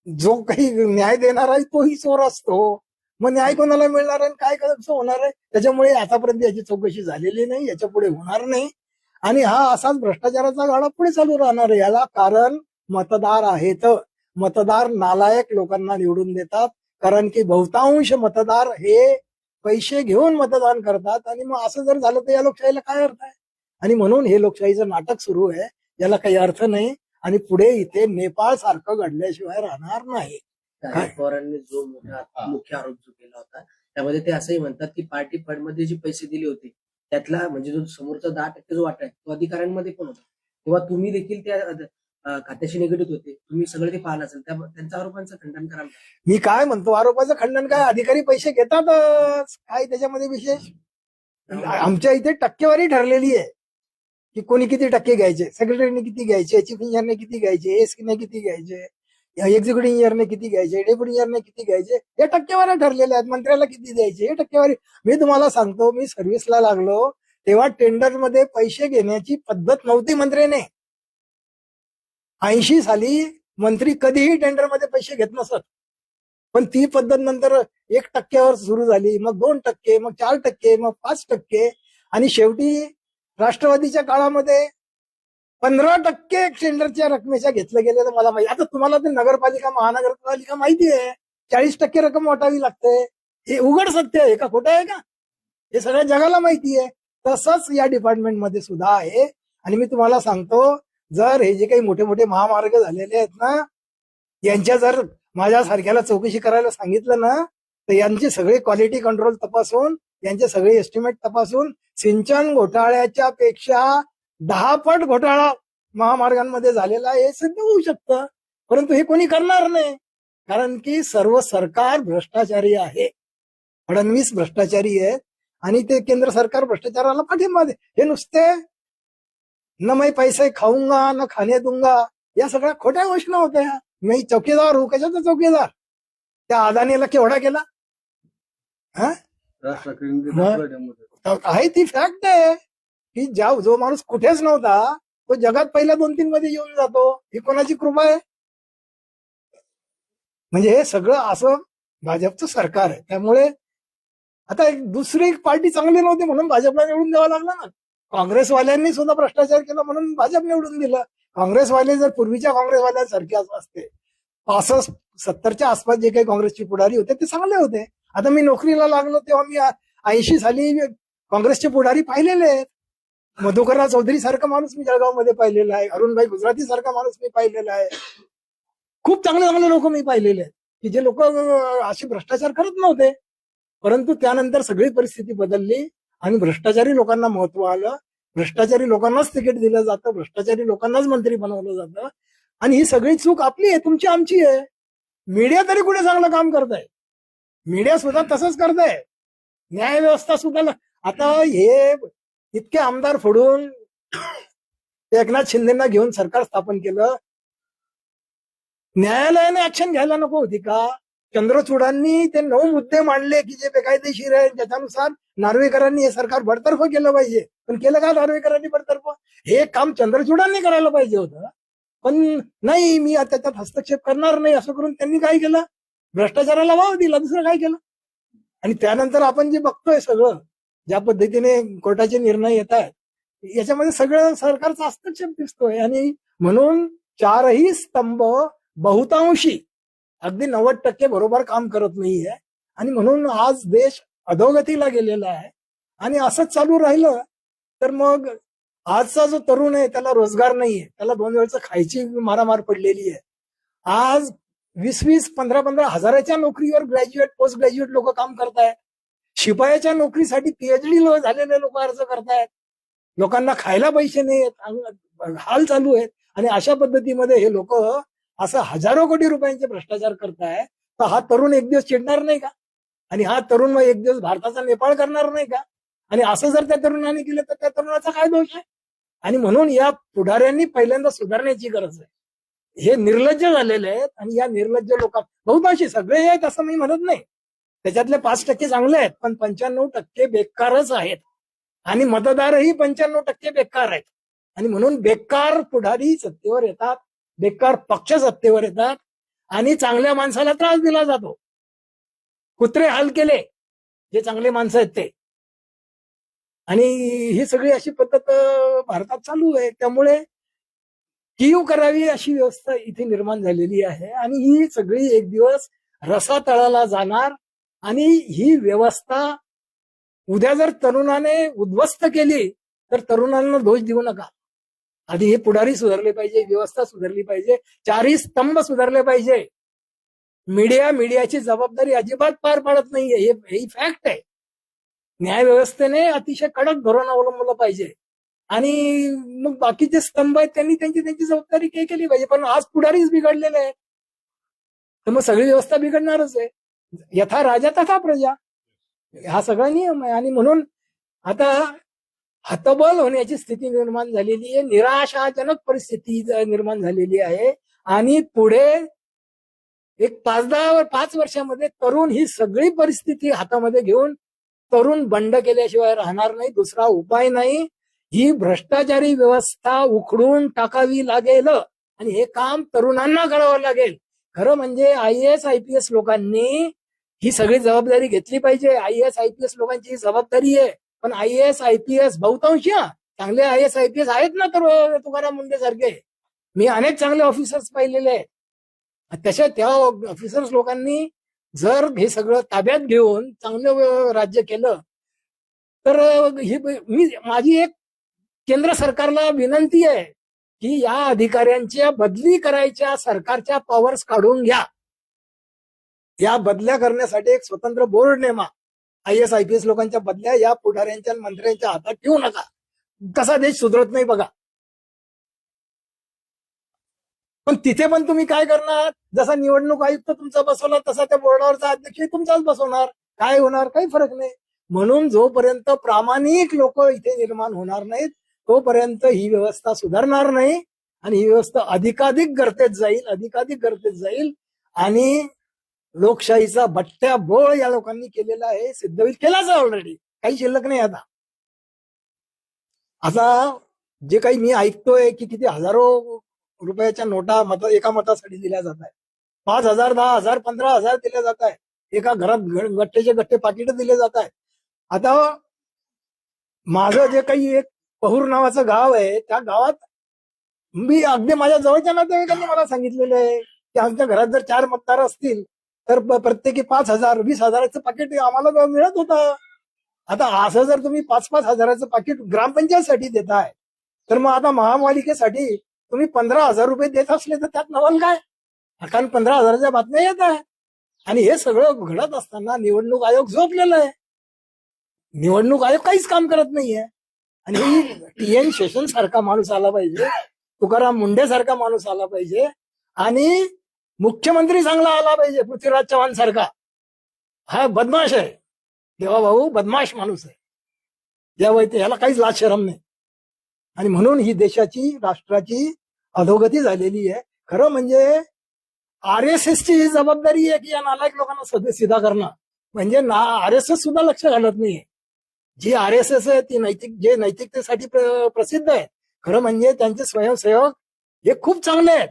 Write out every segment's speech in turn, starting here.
जो काही न्याय देणार आहे तोही चोर असतो. मग न्याय कोणाला मिळणार आहे, काय कसं होणार आहे? त्याच्यामुळे आतापर्यंत याची चौकशी झालेली नाही, याच्या पुढे होणार नाही. आणि हा असाच भ्रष्टाचाराचा गाडा पुढे चालू राहणार आहे. याला कारण मतदार आहेत. मतदार नालायक लोकांना निवडून देतात, कारण की बहुतांश मतदार हे पैसे घेऊन मतदान करतात. आणि मग असं जर झालं तर या लोकशाहीला काय अर्थ आहे? आणि म्हणून हे लोकशाहीचं नाटक सुरू आहे, याला काही अर्थ नाही. आणि पुढे इथे नेपाळ सारखं घडल्याशिवाय राहणार नाही. अजित पवारांनी जो मुख्य आरोप जो केला होता त्यामध्ये ते असंही म्हणतात की पार्टी फंड मध्ये जे पैसे दिले होते त्यातला म्हणजे जो समोरचा 10% जो वाटा आहे तो अधिकाऱ्यांमध्ये पण होता, तेव्हा तुम्ही देखील त्या खात्याशी निगडीत होते, तुम्ही सगळं ते पाहिलं असेल, त्यांच्या आरोपांचं खंडन करा. मी काय म्हणतो, आरोपाचं खंडन काय? अधिकारी पैसे घेतातच, काय त्याच्यामध्ये विशेष? आमच्या इथे टक्केवारी ठरलेली आहे की कोणी किती टक्के घ्यायचे, सेक्रेटरीने किती घ्यायचे, चीफ इंजिनियरने किती घ्यायचे, एसकीने किती घ्यायचे, एक्झिक्युटिव्ह इंजिनियरने किती घ्यायचे, डेप्युटी इंजिनियरने किती घ्यायचे, हे टक्केवारी ठरलेल्या आहेत. मंत्र्याला किती द्यायचे हे टक्केवारी. मी तुम्हाला सांगतो, मी सर्व्हिसला लागलो तेव्हा टेंडरमध्ये पैसे घेण्याची पद्धत नव्हती मंत्र्याने. 80 साली मंत्री कधीही टेंडरमध्ये पैसे घेत नसत, पण ती पद्धत नंतर 1% सुरू झाली, मग 2%, मग 4%, मग 5%, आणि शेवटी राष्ट्रवादीच्या काळामध्ये 15% टेंडरच्या रकमेच्या घेतलं गेलेलं मला माहिती. आता तुम्हाला ते नगरपालिका महानगरपालिका माहिती आहे, 40% रक्कम वाटावी लागते. हे उघड सत्य आहे का, खोटं आहे का? हे सगळ्या जगाला माहिती आहे. तसंच या डिपार्टमेंटमध्ये सुद्धा आहे. आणि मी तुम्हाला सांगतो, जर हे जे काही मोठे मोठे महामार्ग झालेले आहेत ना, यांच्या जर माझ्यासारख्याला चौकशी करायला सांगितलं ना, तर यांचे सगळे क्वालिटी कंट्रोल तपासून, यांचे सगळे एस्टिमेट तपासून, सिंचन घोटाळ्याच्या पेक्षा 10 पट घोटाळा महामार्गांमध्ये झालेला आहे हे सिद्ध होऊ शकतं. परंतु हे कोणी करणार नाही, कारण की सर्व सरकार भ्रष्टाचारी आहे. फडणवीस भ्रष्टाचारी आहेत आणि ते केंद्र सरकार भ्रष्टाचाराला पाठिंबा दे. हे नुसते न मैं पैसे खाऊंगा न खाने दूंगा या सगळ्या खोट्या घोषणा होत्या. मी चौकीदार हूं, कशाचा चौकीदार? त्या अदानीला केवढा केला? आहे ती फॅक्ट आहे की जो माणूस कुठेच नव्हता तो जगात पहिल्या 2-3 मध्ये येऊन जातो. ही कोणाची कृपा आहे? म्हणजे हे सगळं असं भाजपचं सरकार आहे. त्यामुळे आता दुसरी पार्टी चांगली नव्हती म्हणून भाजपला निवडून द्यावं लागलं ना. काँग्रेसवाल्यांनी सुद्धा भ्रष्टाचार केला म्हणून भाजप निवडून दिलं. काँग्रेसवाले जर पूर्वीच्या काँग्रेसवाल्यांसारखे असते, 65-70च्या आसपास जे काही काँग्रेसचे पुढारी होते ते चांगले होते. आता मी नोकरीला लागलो तेव्हा मी 80 साली काँग्रेसचे पुढारी पाहिलेले आहेत. मधुकरराव चौधरी सारखा माणूस मी जळगावमध्ये पाहिलेला आहे, अरुणभाई गुजराती सारखा माणूस मी पाहिलेला आहे. खूप चांगले चांगले लोक मी पाहिलेले आहेत की जे लोक असे भ्रष्टाचार करत नव्हते. परंतु त्यानंतर सगळी परिस्थिती बदलली आणि भ्रष्टाचारी लोकांना महत्व आलं. भ्रष्टाचारी लोकांनाच तिकीट दिलं जातं, भ्रष्टाचारी लोकांनाच मंत्री बनवलं जातं. आणि ही सगळी चूक आपली आहे, तुमची, आमची आहे. मीडिया तरी कुठे चांगलं काम करताय? मीडिया सुद्धा तसंच करताय. न्याय व्यवस्था सुद्धा. आता हे इतके आमदार फोडून एकनाथ शिंदेना घेऊन सरकार स्थापन केलं. न्यायालयाने ऍक्शन घ्यायला नको होती का? चंद्रचूडांनी ते 9 मुद्दे मांडले की जे बेकायदेशीर आहे, ज्याच्यानुसार नार्वेकरांनी हे सरकार बडतर्फ केलं पाहिजे. पण केलं का नार्वेकरांनी बडतर्फ? हे काम चंद्रचूडांनी करायला पाहिजे होतं. पण नाही, मी त्याच्यात हस्तक्षेप करणार नाही असं करून त्यांनी काय केलं? भ्रष्टाचाराला वाव दिला. दुसरं काय केलं? आणि त्यानंतर आपण जे बघतोय सगळं, ज्या पद्धतीने कोर्टाचे निर्णय येत आहेत, याच्यामध्ये सगळं सरकारचा हस्तक्षेप दिसतोय. आणि म्हणून 4ही स्तंभ बहुतांशी, अगदी 90% बरोबर काम करत नाहीये. आणि म्हणून आज देश अधोगतीला गेलेला आहे. आणि असंच चालू राहिलं तर मग आजचा जो तरुण आहे त्याला रोजगार नाहीये, त्याला 2 वेळचं खायची मारामार पडलेली आहे. आज 20-20, 15-15 हजाराच्या नोकरीवर ग्रॅज्युएट, पोस्ट ग्रॅज्युएट लोक काम करतायत. शिपायाच्या नोकरीसाठी PhD झालेले लोक अर्ज करतायत. लोकांना खायला पैसे नाहीत, हाल चालू आहेत. आणि अशा पद्धतीमध्ये हे लोक असं हजारो कोटी रुपयांचे भ्रष्टाचार करताय. तर हा तरुण एक दिवस चिडणार नाही का? आणि हा तरुण मग एक दिवस भारताचा नेपाळ करणार नाही का? आणि असं जर त्या तरुणाने केलं तर त्या तरुणाचा काय दोष आहे? आणि म्हणून या पुढाऱ्यांनी पहिल्यांदा सुधारण्याची गरज आहे. हे निर्लज्ज झालेले आहेत. आणि या निर्लज्ज लोकांना, बहुतांशी सगळे आहेत असं मी म्हणत नाही, त्याच्यातले 5% चांगले आहेत, पण 95% बेकारच आहेत. आणि मतदारही 95% बेकार आहेत. आणि म्हणून बेकार पुढारी सत्तेवर येतात, बेकार पक्ष सत्तेवर येतात. आणि चांगल्या माणसाला त्रास दिला जातो. कुत्रे हाल केले जे चांगले माणसं आहेत ते. आणि ही सगळी अशी पद्धत भारतात चालू आहे. त्यामुळे कीव करावी अशी व्यवस्था इथे निर्माण झालेली आहे. आणि ही सगळी एक दिवस रसातळाला जाणार. आणि ही व्यवस्था उद्या जर तरुणाने उद्ध्वस्त केली तर तरुणांना दोष देऊ नका. आधी हे पुढारी सुधारले पाहिजे, व्यवस्था सुधारली पाहिजे, चारही स्तंभ सुधारले पाहिजे. मीडियाची जबाबदारी अजिबात पार पाडत नाहीये, ही फॅक्ट आहे. न्याय व्यवस्थेने अतिशय कडक धोरण अवलंबलं पाहिजे. आणि मग बाकीचे स्तंभ आहेत त्यांनी त्यांची जबाबदारी काय केली पाहिजे. पण आज पुढारीच बिघडलेले आहेत तर मग सगळी व्यवस्था बिघडणारच आहे. यथा राजा तथा प्रजा, हा सगळा नियम आहे. आणि म्हणून आता हतबल होण्याची स्थिती निर्माण झालेली आहे, निराशाजनक परिस्थिती निर्माण झालेली आहे. आणि पुढे एक 5 वर्षामध्ये तरुण ही सगळी परिस्थिती हातामध्ये घेऊन तरुण बंड केल्याशिवाय राहणार नाही. दुसरा उपाय नाही. ही भ्रष्टाचारी व्यवस्था उखडून टाकावी लागेल आणि हे काम तरुणांना करावं लागेल. खरं म्हणजे IAS IPS लोकांनी ही सगळी जबाबदारी घेतली पाहिजे. IAS IPS लोकांची ही जबाबदारी आहे. पण IAS IPS बहुतांश चांगले IAS IPS आहेत ना तर तुकाराम मुंडे सारखे. मी अनेक चांगले ऑफिसर्स पाहिलेले आहेत. तशा त्या ऑफिसर्स लोकांनी जर हे सगळं ताब्यात घेऊन चांगलं राज्य केलं तर माझी एक केंद्र सरकारला विनंती आहे की या अधिकाऱ्यांच्या बदली करायच्या सरकारच्या पॉवर्स काढून घ्या. या बदल्या करण्यासाठी एक स्वतंत्र बोर्ड नेमा. IAS IPS लोकांच्या बदल्या या पुढाऱ्यांच्या मंत्र्यांच्या हातात ठेवू नका. कसा देश सुधरत नाही बघा. पण तिथे पण तुम्ही काय करणार, जसा निवडणूक आयुक्त तुमचा बसवला तसा त्या बोर्डावरचा अध्यक्ष तुमचाच बसवणार. काय होणार, काही फरक नाही. म्हणून जोपर्यंत प्रामाणिक लोक इथे निर्माण होणार नाहीत तोपर्यंत ही व्यवस्था सुधारणार नाही. आणि ही व्यवस्था अधिकाधिक गर्तेत जाईल आणि लोकशाहीचा बट्ट्या बोळ या लोकांनी केलेला आहे, सिद्ध होईल. केलाच ऑलरेडी, काही शिल्लक नाही. आता जे काही मी ऐकतोय की किती हजारो रुपयाच्या नोटा एका मतासाठी दिल्या जात आहेत. 5,000, 10,000, 15,000 दिल्या जात आहेत. एका घरात गट्टेचे गट्टे पाकिट दिले जात आहेत. आता माझं जे काही एक पहूर नावाचं गाव आहे त्या गावात मी अगदी माझ्या जवळच्या नातेवाईकांनी मला सांगितलेलं आहे की आमच्या घरात जर 4 मतदार असतील तर प्रत्येकी 5,000, 20,000चं पाकिट आम्हाला मिळत होतं. आता असं जर तुम्ही 5-5 हजाराचं पाकिट ग्रामपंचायतसाठी देताय तर मग आता महापालिकेसाठी तुम्ही 15,000 रुपये देत असले तर त्यात नवल काय. कारण 15,000च्या बातम्या येत आहे. आणि हे सगळं घडत असताना निवडणूक आयोग झोपलेला आहे. निवडणूक आयोग काहीच काम करत नाहीये. आणि TN शेषन सारखा माणूस आला पाहिजे, तुकाराम मुंडे सारखा माणूस आला पाहिजे आणि मुख्यमंत्री चांगला आला पाहिजे, पृथ्वीराज चव्हाण सारखा. हा बदमाश आहे, देवाभाऊ बदमाश माणूस आहे. यावेळी याला काहीच लाज शरम नाही. आणि म्हणून ही देशाची, राष्ट्राची अधोगती झालेली आहे. खरं म्हणजे RSSची ही जबाबदारी आहे की या नालायक लोकांना सिधा करणं. म्हणजे RSS सुद्धा लक्ष घालत नाहीये. जी RSS आहे ती नैतिकतेसाठी प्रसिद्ध आहे. खरं म्हणजे त्यांचे स्वयंसेवक हे खूप चांगले आहेत.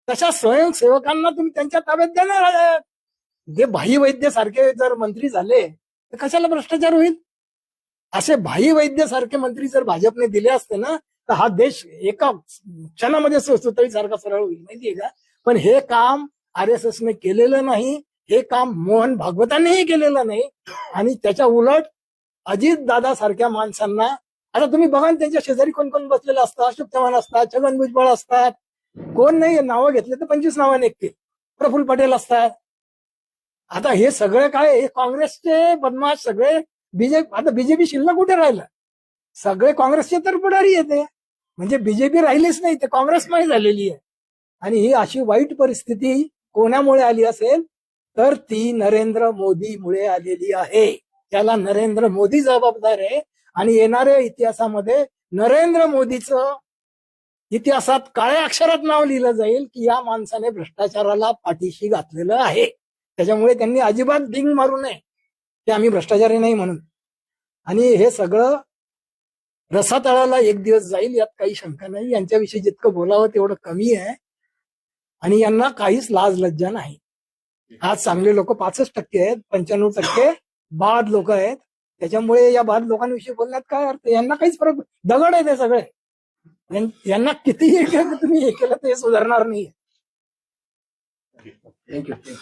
तशा स्वयंसेवकांना तुम्ही त्यांच्या ताब्यात देणार आहात. जे भाई वैद्य सारखे जर मंत्री झाले तर कशाला भ्रष्टाचार होईल. असे भाई वैद्य सारखे मंत्री जर भाजपने दिले असते ना तर हा देश एका क्षणामध्ये सुतळीसारखा सरळ होईल, माहितीये का. पण हे काम RSSने केलेलं नाही. हे काम मोहन भागवतांनीही केलेलं नाही. आणि त्याच्या उलट अजित दादा सारख्या माणसांना, आता तुम्ही बघा त्यांच्या शेजारी कोण कोण बसलेलं असतात. अशोक चव्हाण असतात, छगन भुजबळ असतात, कोण नाही नावं घेतले तर 25 नावं निघतील. प्रफुल्ल पटेल असतात. आता हे सगळे काय, हे काँग्रेसचे बदमाश सगळे. आता बीजेपी शिल्लक कुठे राहिलं. सगळे काँग्रेसचे तर पुढारी येते. म्हणजे बीजेपी राहिलीच नाही, ते काँग्रेसमय झालेली आहे. आणि ही अशी वाईट परिस्थिती कोणामुळे आली असेल तर ती नरेंद्र मोदीमुळे आलेली आहे. त्याला नरेंद्र मोदी जबाबदार आहे. आणि येणाऱ्या इतिहासामध्ये नरेंद्र मोदीचं इतिहासात काळ्या अक्षरात नाव लिहिलं जाईल की या माणसाने भ्रष्टाचाराला पाठीशी घातलेलं आहे. त्याच्यामुळे त्यांनी अजिबात डिंग मारू नये की आम्ही भ्रष्टाचारी नाही म्हणून. आणि हे सगळं रसातळाला एक दिवस जाईल, यात काही शंका नाही. यांच्याविषयी जितकं बोलावं तेवढं कमी आहे. आणि यांना काहीच लाज लज्जा नाही. आज चांगले लोक 65% आहेत, 95% बाद लोक आहेत. त्याच्यामुळे या बाद लोकांविषयी बोलण्यात काय अर्थ? यांना काहीच फरक, दगड आहे ते सगळे. यांना कितीही तुम्ही हे केलं ते सुधारणार नाही. थँक्यू.